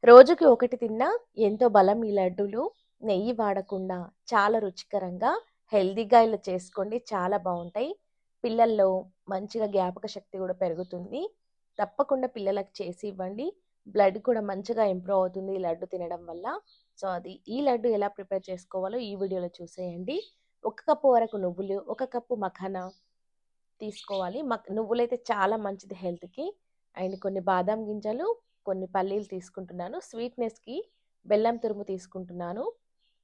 రోజుకి ఒకటి తిన్నా ఎంతో బలం ఈ లడ్డూలు. నెయ్యి వాడకుండా చాలా రుచికరంగా, హెల్తీగా ఇలా చేసుకోండి. చాలా బావుంటాయి. పిల్లల్లో మంచిగా జ్ఞాపక శక్తి కూడా పెరుగుతుంది. తప్పకుండా పిల్లలకు చేసి ఇవ్వండి. బ్లడ్ కూడా మంచిగా ఇంప్రూవ్ అవుతుంది ఈ లడ్డు తినడం వల్ల. సో, ఈ లడ్డు ఎలా ప్రిపేర్ చేసుకోవాలో ఈ వీడియోలో చూసేయండి. 1 కప్పు వరకు నువ్వులు, 1 కప్పు మఖానా తీసుకోవాలి. నువ్వులైతే చాలా మంచిది హెల్త్‌కి. అండ్ కొన్ని బాదాం గింజలు, కొన్ని పల్లీలు తీసుకుంటున్నాను. స్వీట్‌నెస్‌కి బెల్లం తురుము తీసుకుంటున్నాను.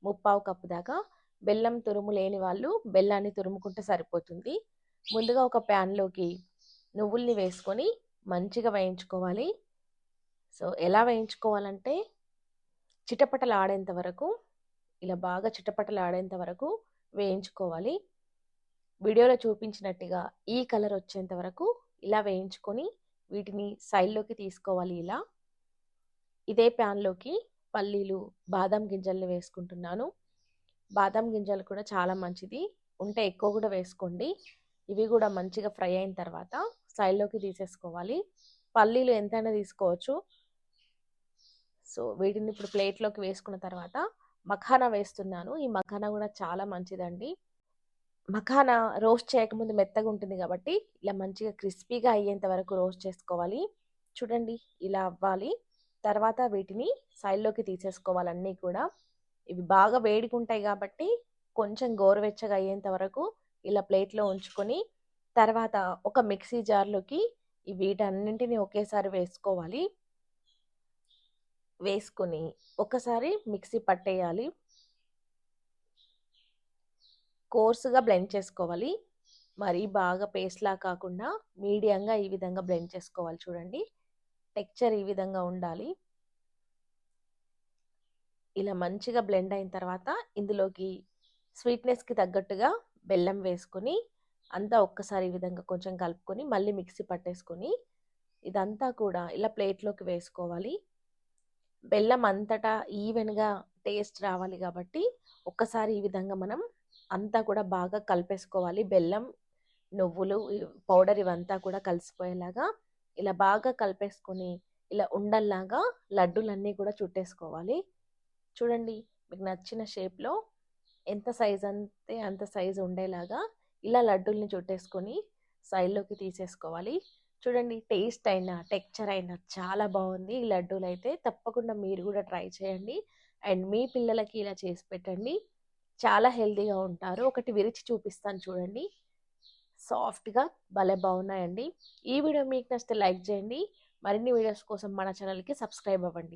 3/4 కప్పు దాకా. బెల్లం తురుము లేని వాళ్ళు బెల్లాన్ని తురుముకుంటే సరిపోతుంది. ముందుగా ఒక ప్యాన్‌లోకి నువ్వుల్ని వేసుకొని మంచిగా వేయించుకోవాలి. సో, ఎలా వేయించుకోవాలంటే చిటపటలాడేంత వరకు, ఇలా బాగా చిటపటలాడేంత వరకు వేయించుకోవాలి. వీడియోలో చూపించినట్టుగా ఈ కలర్ వచ్చేంత వరకు ఇలా వేయించుకొని వీటిని సైడ్లోకి తీసుకోవాలి. ఇలా ఇదే ప్యాన్లోకి పల్లీలు, బాదం గింజల్ని వేసుకుంటున్నాను. బాదం గింజలు కూడా చాలా మంచిది, ఉంటే ఎక్కువ కూడా వేసుకోండి. ఇవి కూడా మంచిగా ఫ్రై అయిన తర్వాత సైడ్లోకి తీసేసుకోవాలి. పల్లీలు ఎంతైనా తీసుకోవచ్చు. సో, వీటిని ఇప్పుడు ప్లేట్లోకి వేసుకున్న తర్వాత మఖానా వేస్తున్నాను. ఈ మఖానా కూడా చాలా మంచిదండి. మఖానా రోస్ట్ చేయకముందు మెత్తగా ఉంటుంది కాబట్టి ఇలా మంచిగా క్రిస్పీగా అయ్యేంత వరకు రోస్ట్ చేసుకోవాలి. చూడండి, ఇలా అవ్వాలి. తర్వాత వీటిని సైడ్లోకి తీసేసుకోవాలి అన్నీ కూడా. ఇవి బాగా వేడిగుంటాయి కాబట్టి కొంచెం గోరువెచ్చగా అయ్యేంత వరకు ఇలా ప్లేట్లో ఉంచుకొని తర్వాత ఒక మిక్సీ జార్లోకి వీటన్నింటిని ఒకేసారి వేసుకోవాలి. వేసుకొని ఒకసారి మిక్సీ పట్టేయాలి. కోర్సుగా బ్లెండ్ చేసుకోవాలి. మరీ బాగా పేస్ట్‌లా కాకుండా మీడియంగా ఈ విధంగా బ్లెండ్ చేసుకోవాలి. చూడండి, టెక్స్చర్ ఈ విధంగా ఉండాలి. ఇలా మంచిగా బ్లెండ్ అయిన తర్వాత ఇందులోకి స్వీట్‌నెస్‌కి తగ్గట్టుగా బెల్లం వేసుకొని అంతా ఒక్కసారి ఈ విధంగా కొంచెం కలుపుకొని మళ్ళీ మిక్సీ పట్టేసుకొని ఇదంతా కూడా ఇలా ప్లేట్‌లోకి వేసుకోవాలి. బెల్లం అంతటా ఈవెన్‌గా టేస్ట్ రావాలి కాబట్టి ఒక్కసారి ఈ విధంగా మనం అంతా కూడా బాగా కలిపేసుకోవాలి. బెల్లం, నువ్వులు పౌడర్ ఇవంతా కూడా కలిసిపోయేలాగా ఇలా బాగా కలిపేసుకొని ఇలా ఉండల్లాగా లడ్డూలన్నీ కూడా చుట్టేసుకోవాలి. చూడండి, మీకు నచ్చిన షేప్‌లో ఎంత సైజ్ అంతే అంత సైజ్ ఉండేలాగా ఇలా లడ్డూల్ని చుట్టేసుకొని సైడ్‌లోకి తీసేసుకోవాలి. చూడండి, టేస్ట్ అయినా, టెక్స్చర్ అయినా చాలా బాగుంది ఈ లడ్డూలైతే. తప్పకుండా మీరు కూడా ట్రై చేయండి. అండ్ మీ పిల్లలకి ఇలా చేసి పెట్టండి. చాలా హెల్తీగా ఉంటారు. ఒకటి విరిచి చూపిస్తాను చూడండి. సాఫ్ట్‌గా భలే బాగున్నాయండి. ఈ వీడియో మీకు నచ్చితే లైక్ చేయండి. మరిన్ని వీడియోస్ కోసం మన ఛానల్‌కి సబ్స్క్రైబ్ అవ్వండి.